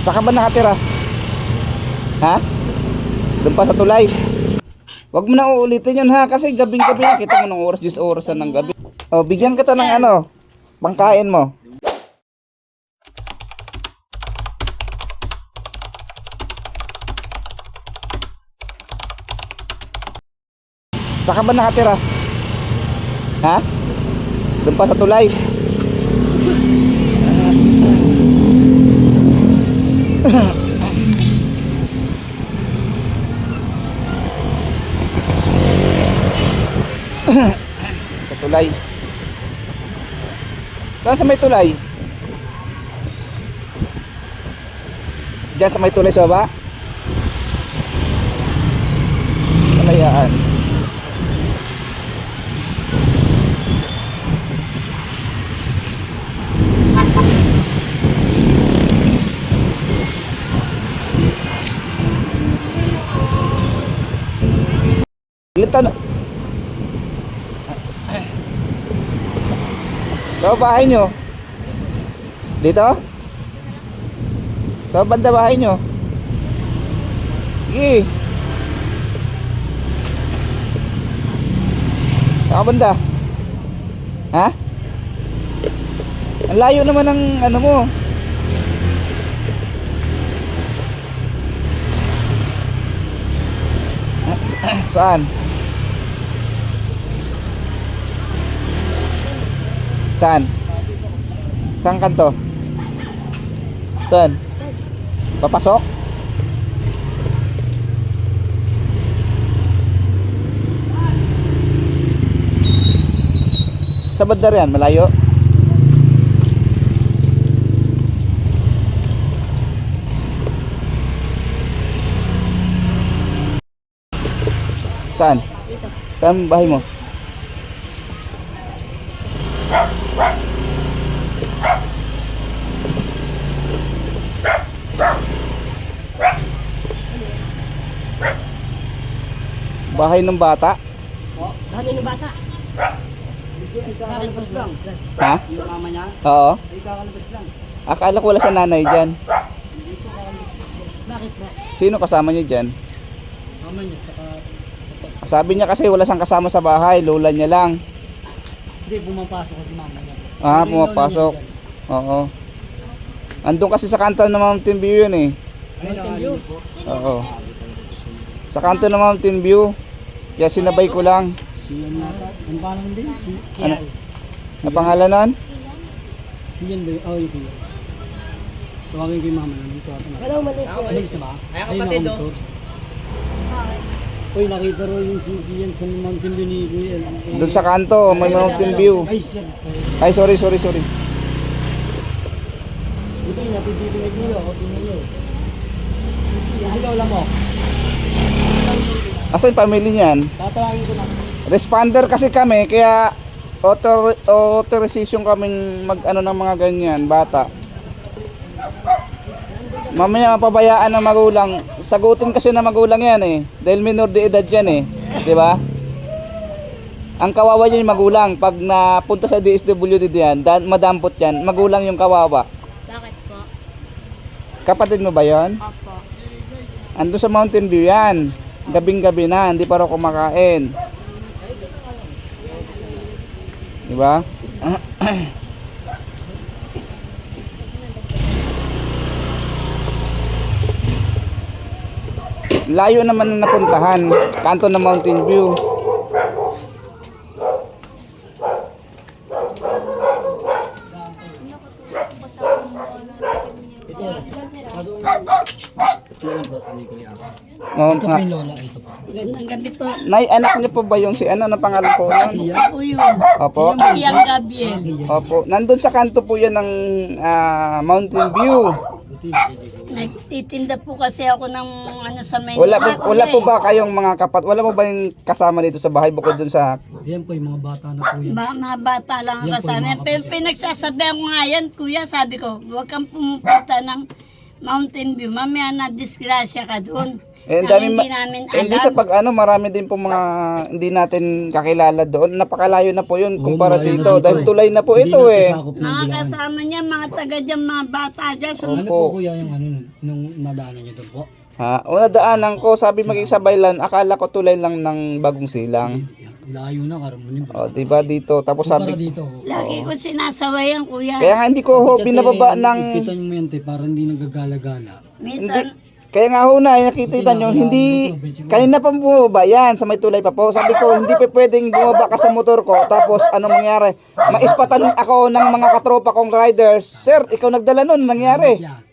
Saan ka ba nakatira? Ha? Doon pa sa tulay. Huwag mo na uulitin yun ha, kasi gabing-gabi na. Kita mo ng oras, 10 oras na ng gabi. O, bigyan kita ng ano, pangkain mo. Saan ka ba nakatira? Ha? Doon pa sa tulay. Sa tulay. Saan sa may tulay? Diyan sa may tulay sa baba? Kalayaan. Tanong. Sa bahay nyo? Dito? Sa banda bahay nyo? Sige. Sa banda? Ha? Ang layo naman ng ano mo. Saan? Saan? Saan kanto? Saan? Papasok? Sa bandar yan, malayo? Saan? Saan bahay mo? Bahay ng bata? Oh, bahay ng bata. Ay kakalabas lang. Ha? Yung mama niya? Oo. Ay kakalabas lang. Akala ko wala sa nanay dyan. Hindi ko kakalabas lang. Bakit ba? Sino kasama niyo dyan? Mama niya, saka... Sabi niya kasi wala siyang kasama sa bahay, lola niya lang. Hindi, pumapasok kasi mama niya. Ah, Pero yung pumapasok. lola niya Oo. Andun kasi sa kanto ng Mountain View yun eh. dyan. Ay, nakalimutan po. Oo. Sa kanto ng Mountain View. Kaya sinabay ko lang. Si ano nata? Ano pa naman din? Si Ano? Kian. Ang pangalan nun? Kian ba yun? Oh, yung Kian. Tawagin ko yung mama nandito. Hello, malis na ba? Ay, kapatid do. Uy, nakita ro yung si Kian sa Mountain View ni Kuya. Doon sa kanto, may Mountain View. Ay, sir. Ay, sorry. Ito yung napipili ni Kuya. O, tingnan nyo. Ikaw lang mo. Asan yung family niyan? Tatawagin ko na. Responder kasi kami, kaya authorization kaming mag ano ng mga ganyan, bata. Mamaya mapabayaan ng magulang. Sagutin kasi ng magulang yan eh. Dahil minor de edad yan eh. Diba? Ang kawawa niya yung magulang. Pag napunta sa DSWD yan, madampot yan, magulang yung kawawa. Bakit po? Kapatid mo ba yan? Opo. Ando sa Mountain View yan. Gabing-gabi na, hindi pa raw kumakain. Diba? Layo naman na napuntahan. Kanto ng Mountain View. Oh, Ito pa yung lola. Ito pa. Gandang gabi po. Nay, anak niyo po ba yung si ano na pangalan po nun? Kian po yun. Opo. Yang Gabriel. Opo. Nandun sa kanto po yan ng Mountain View. Buti na hindi ko. Nagtitinda po kasi ako ng ano sa Manila. Wala po ba kayong mga wala mo ba yung kasama dito sa bahay bukod dun sa Yan po yung mga bata na po yan. Mga bata lang ang Yan po yung kasama. mga Pero pinagsasabihan ko nga yan, kuya, sabi ko, huwag kang pumupunta ng Mountain View. Mamaya na disgrasya ka doon. Eh, ang Nang daming hindi namin hindi alam. sa pag ano, marami din po mga hindi natin kakilala doon. Napakalayo na po yun kumpara malayo na dito. dito Dahil eh. tulay na po Hindi ito na eh. sakop ng Mga Bulacan. kasama niya, mga taga dyan, mga bata dyan. Ano po kuya yung ano nung nadaanan niyo doon po? Ha, una daanan ko, sabi mag-isabay lang, akala ko tulay lang ng Bagong Silang. Layo na karamunin O, po. diba dito? Tapos Para sabi, dito. Lagi ko sinasawayan, kuya. kaya nga hindi ko ho binababa ng, Ipitan mo yan te, para hindi nagagala-gala. Minsan, kaya nga ho na, nakikita nyo, hindi, kanina pa bumaba yan, sa may tulay pa po. Sabi ko, hindi pa pwedeng bumaba ka sa motor ko, tapos anong mangyari? Maispatan ako ng mga katropa kong riders. Sir, ikaw nagdala nun, nangyari. Yeah.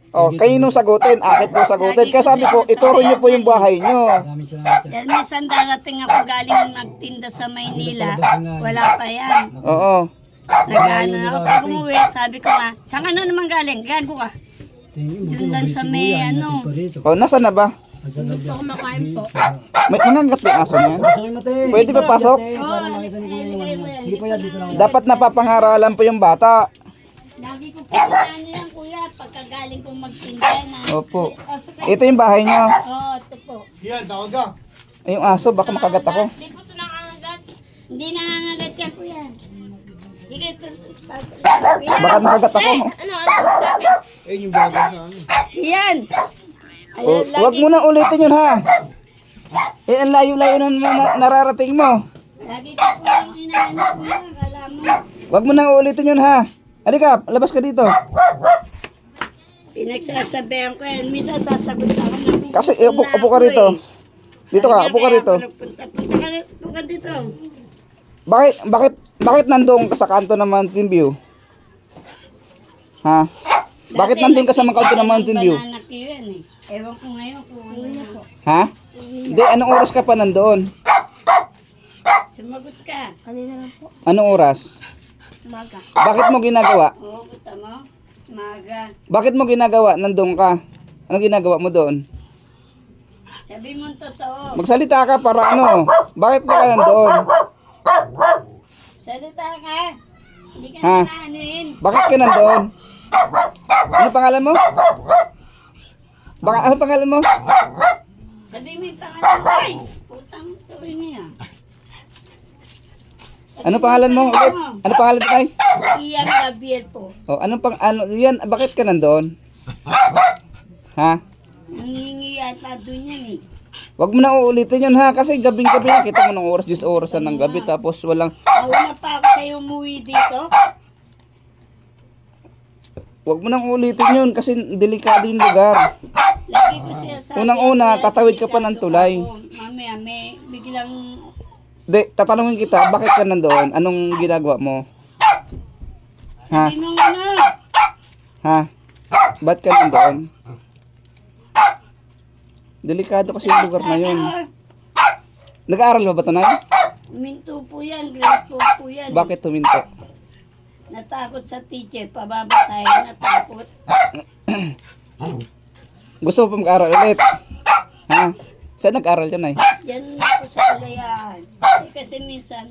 O, kayo nung sagutin, akit po sagutin. Kaya sabi ko, ituro nyo po yung bahay nyo. Maraming salamat te. yan, minsan darating ako galing magtinda sa Maynila. Wala pa yan. Oo. Nag-ano ako. Pag umuwi, sabi ko nga, saan ka na naman galing? Gago ka. Yun lang sa may ano. O, nasa na ba? Hindi po kumakain po. May nangangat pa yung aso na yan? Pasok mate. Pwede ba pasok? Para makita ni kuya yung ano. Sige po yan, dito lang. Dapat napapangaralan po yung bata. Lagi ko pinano yan, kuya. Pagkagaling kong magtinda na. Opo. Ito yung bahay nyo. Oo, ito po. Ay, yung aso, baka makagat ako. Hindi nangangagat yan, kuya. Sige, ito. pasok. Baka makagat ako. Yan. O, wag mo na ulitin yun ha. Eh, ang layo-layo na nararating mo. Lagi ko po yung inaano, kuya. Kala mo. Wag mo na ulitin yun ha. Halika, labas ka dito. Pinagsasabihan ko yan. Minsan sasagot ako na. Kasi, upo ka rito. Dito ka, upo ka rito. Punta ka dito. Bakit nandoon ka sa kanto ng Mountain View? Ha? Bakit nandun ka sa mga kanto ng Mountain View? Banana Q yan eh. Ewan ko ngayon kung ano po. Ha? Hindi, anong oras ka pa nandoon? Sumagot ka. Kanina lang po. Anong oras? Umaga. Bakit mo ginagawa? Oo, kita mo. Umaga. Bakit mo ginagawa? Nandun ka. Anong ginagawa mo doon? Sabi mo ang totoo. Magsalita ka para ano? Bakit ka nandoon? Salita ka. Hindi ka Ha? na naanuin. Bakit ka nandoon? Ano pangalan mo? Ano pangalan mo? Sabi mo yung pangalan mo. Ay, putang tuloy niya. Ano pangalan mo ulit? Ano pangalan mo, Tay? Ian Gabriel po. Oh, yan, bakit ka nandoon? Ha? Nangingi yata doon yan eh. Wag mo na uulitin yun ha, kasi gabing-gabi na kita mo ng oras, 10 oras na ng gabi, tapos walang, Nauna pa ako sa'yo umuwi dito. wag mo nang ulitin yun, kasi delikado yung lugar. Lagi ko siya sabi. Unang-una, tatawid ka pa ng tulay. Mamaya may biglang Tatanungin kita, bakit ka nandoon? Anong ginagawa mo? Ha? sabi mong ano. Ha? Ba't ka nandoon? Delikado kasi yung lugar na yun. Nag-aaral ba ito, Nay? Minto po yan, grade 4 po yan. Bakit tuminto? Natakot sa teacher, pababasahin, natakot. Gusto mo pa mag-aaral ulit? Ha? Saan nag-aaral yan, Nay? Yan po sa kalayaan. Kasi minsan,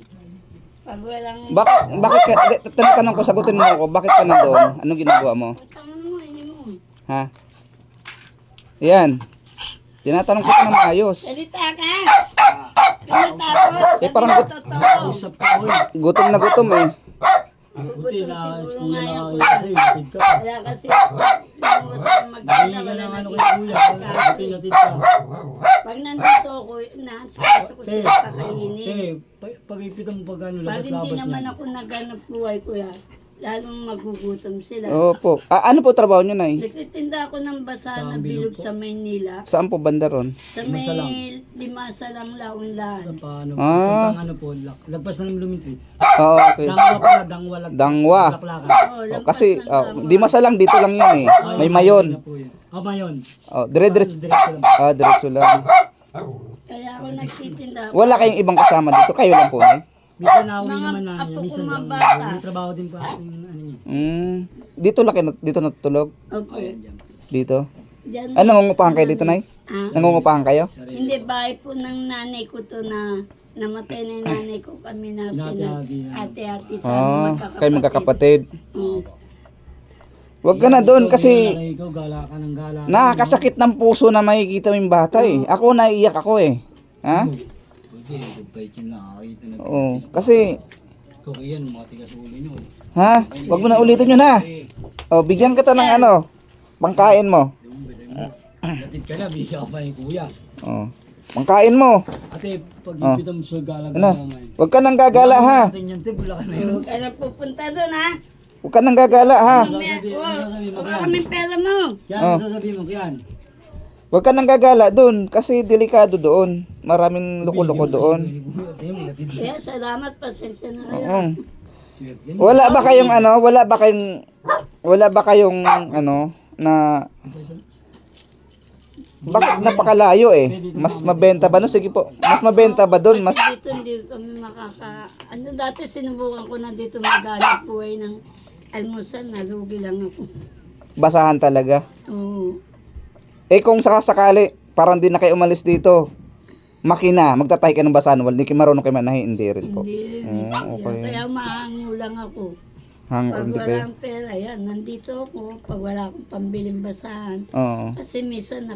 pag walang... Bakit ka, tinatanong ko, sagutin mo ako, bakit ka nandoon? Anong ginagawa mo? Tangan mo, hindi mo. Ha? Yan. Tinatanong ko na maayos. Salita ka! Natakot, Eh, parang sabi mo totoo. Usap ka ko eh. Gutom na gutom eh. Buti na Siguro kuya nga yan, nakakita sa'yo. Lapid ka. Wala kasi, hindi mo sa maganda, Hindi ka wala ng ano na kay kuya. Buti natid ka. Pag nandito ako, nasa ko Te, siya kakainin. pag-ipitan mo pag ano, Pag hindi labas-labas naman niya. ako naganap buhay, kuya, lalong magugutom sila. Opo. Ano po trabaho nyo, Nay? Nagtitinda ako ng basa na Saan bilog bilog po? sa Maynila. Saan po banda ron? Sa Masalang. may Limasa lang laon-laon. Paano po? Ah. Pag ano po, lagpas na ng lumitrit. Oo, okay. Dangwa pala, dangwa. Dangwa. Laklakan. Oo, Oh, lampas kasi, ng tama. di masalang dito lang yan eh. May mayon. Mayon. Oh, dire-diretso. Diretso lang. Diretso lang. Kaya ako nagtitinda. Wala kayong ibang kasama dito. Kayo lang po, Nay. Minsan nauwi Mga naman namin apo niya. ko Minsan mga lang. bata. May trabaho din pa yung ano niya. Dito natutulog? Opo. Dito? Diyan. Nangungupahan kayo dito, Nay? Ah, Nangungupahan kayo? hindi, bahay po ng nanay ko to na namatay na yung nanay ko kami na Hinati-hati na. ate-ate sa Kayo magkakapatid. Oo. Wag ka na doon kasi Ikaw, gala ka ng gala. nakakasakit ng puso na makikita mo yung bata eh. Ako naiiyak ako eh. Ha? Hindi, goodbye yung nakakita na. Oo. Kasi, Ikaw yan, mga tigas ulo nyo. ha? Wag mo na ulitin yun ha. O, bigyan kita ng ano, pangkain mo. Latid ka na, bigyan ka pa yung kuya. O, pangkain mo. Ate, pag ipitan mo sa gala Ano? ngayon. Wag ka nang gagala ha. Atin yan, te, bula ka na yun. Huwag ka na pupunta doon ha. Huwag ka nang gagala ha. Sasabihin mo Huwag yan. kaming pera mo. Yan, Oh. sasabihin mo yan. Huwag ka nang gagala doon kasi delikado doon. Maraming loko-loko doon. Ate, may latid. Kaya salamat, pasensya na kayo. Oo. Swerte. Wala ba kayong ano, wala ba kayong ano na bakit napakalayo eh? Mas mabenta ba no? Sige po. Mas mabenta ba doon? Mas Kasi dito hindi kami ano dati sinubukan ko na dito maghanap buhay ng almusal, nalugi lang ako. basahan talaga. Oo. Eh kung sakasakali, parang di na kayo umalis dito. Makina, magtatahi ka ng basahan. Wala, hindi kayo marunong kayo manahi. Hindi rin po. Hindi rin. Okay. Kaya mahango lang ako. Hang, Pag hindi kayo. walang pera, yan, nandito ako. Pag wala akong pambiling basahan. Oo. Kasi minsan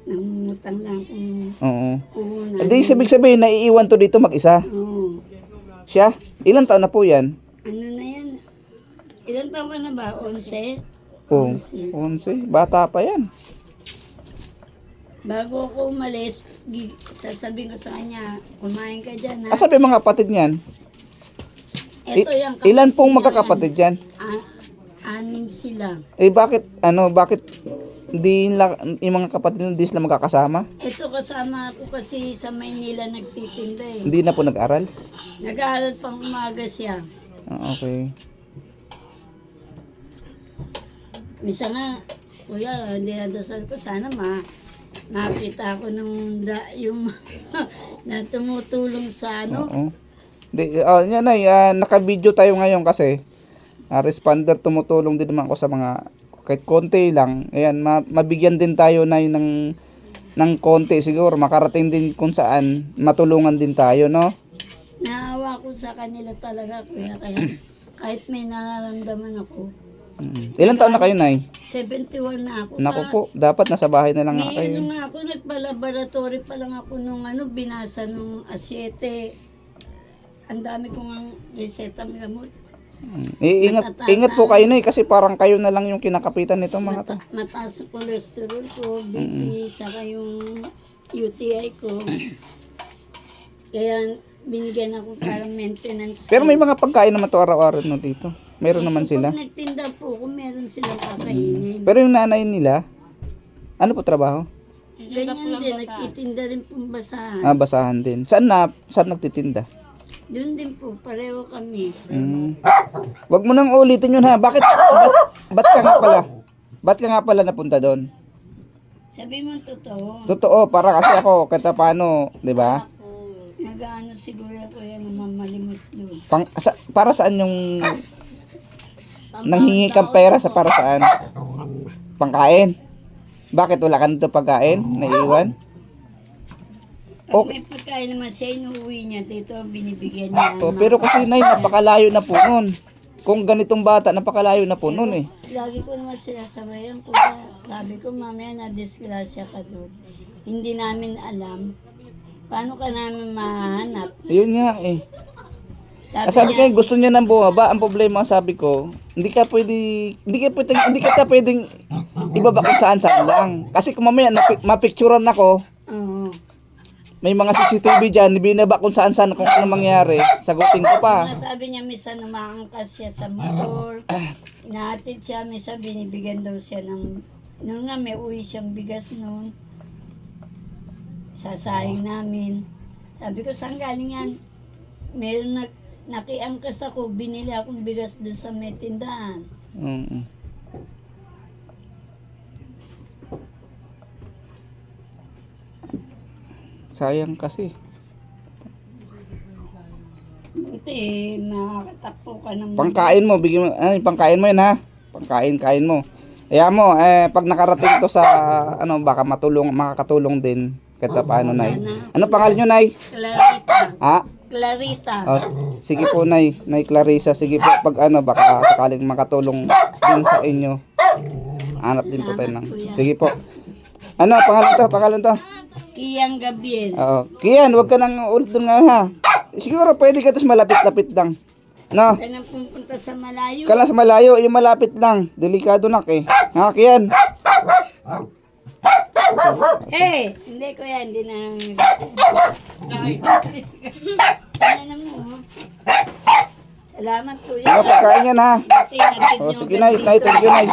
nangungutang lang akong Oo. puhunan. Hindi ibig sabihin, naiiwan to dito mag-isa. Oo. Siya? Ilang taon na po yan? Ano na yan? Ilan taon ka na ba? 11? Oh, 11. Bata pa yan. Bago ako umalis, sasabihin ko sa kanya, kumain ka dyan ha. Asabi mga kapatid niyan? Ito yung Ilan pong magkakapatid yan? Anim sila. Eh bakit hindi yung mga kapatid hindi sila magkakasama? Ito kasama ako kasi sa Maynila nagtitinda eh. Hindi na po nag-aral? Nag-aaral pang umaga siya. Ah, okay. Minsan nga, kuya, dinadasal ko, sana nakita ko yung na tumutulong sa ano. Oo. Yan ay, naka-video tayo ngayon kasi responder tumutulong din naman ako sa mga kahit konti lang. Ayan, mabigyan din tayo na ng konti siguro makarating din kung saan matulungan din tayo, no? Naawa ko sa kanila talaga, kuya, kaya kahit may nararamdaman ako. Ilan taon na kayo, Nay? 71 na ako. Naku po, dapat nasa bahay na lang nga May kayo. ano nga ako, nagpa-laboratory pa lang ako nung binasa nung A7. Ang dami kong ang reseta ng gamot. Ingat po kayo, Nay, kasi parang kayo na lang yung kinakapitan nitong mga to. Mataas ang cholesterol ko, BP, saka yung UTI ko. Kaya binigyan ako para maintenance. Pero may mga pagkain naman to araw-araw no dito. Meron naman sila. Pag nagtinda po ako, meron silang kakainin. Pero yung nanay nila, ano po trabaho? Ganyan din, nagtitinda rin pong basahan. Basahan din. Saan nagtitinda? Doon din po, pareho kami. Wag mo nang ulitin yun ha. Ba't ka nga pala napunta doon? Sabi mo totoo, Totoo, para kasi ako kahit paano, 'di ba? nag-ano siguro ako yan, mamalimos doon. Para saan yung nanghingi kang pera para saan? Pangkain. Bakit wala ka nito pagkain? Naiiwan? Pag may pagkain naman siya, inuwi niya dito, binibigyan niya. Pero kasi Nay, napakalayo na po nun. Kung ganitong bata, napakalayo na po nun eh. Lagi ko naman sinasabayan ko. Sabi ko, mamaya na-disgrasya ka doon. Hindi namin alam. Paano ka namin mahanap? Ayun nga eh. Sabi Sabi niya, ko gusto niya nang bumaba. Ang problema sabi ko, hindi ka pwedeng ibaba kung saan lang. Kasi kung mamaya mapicturean ako, oo. may mga CCTV dyan, binaba kung saan kung ano mangyari. Sagutin ko pa. Sabi niya, minsan namangangkas siya sa motor. Inahatid siya, minsan binibigyan daw siya ng... Noon nga, may uwi siyang bigas noon. Sasayang namin. Sabi ko, saan galing yan? Meron nakiangkas ako, binili akong bigas doon sa may tindahan. Sayang kasi. Buti, makakatakpo ka ng... Pangkain mo, bigyan mo, pangkain mo yan ha. Kain mo. Kaya mo, pag nakarating to sa, baka makakatulong din. Kahit paano, Nay. Ano pangalan nyo, Nay? Clarita. Ha? Clarita. Sige po, Nay Clarissa. Sige po, pag baka sakaling makatulong din sa inyo. Hanap din po tayo ng... Sige po. Pangalan to? Kiyang Gabriel. Oo. Kian, wag ka nang ulit doon nga ha. Siguro pwede ka tapos malapit-lapit lang. No? Kaya nang pumunta sa malayo. Kala sa malayo, yung malapit lang. Delikado nak eh. Ha, Kian? Hindi ko yan, hindi na. Ano mo? Salamat kuya. Pagkain yan ha. Tingnan Sige, Nay. Thank you, Nay.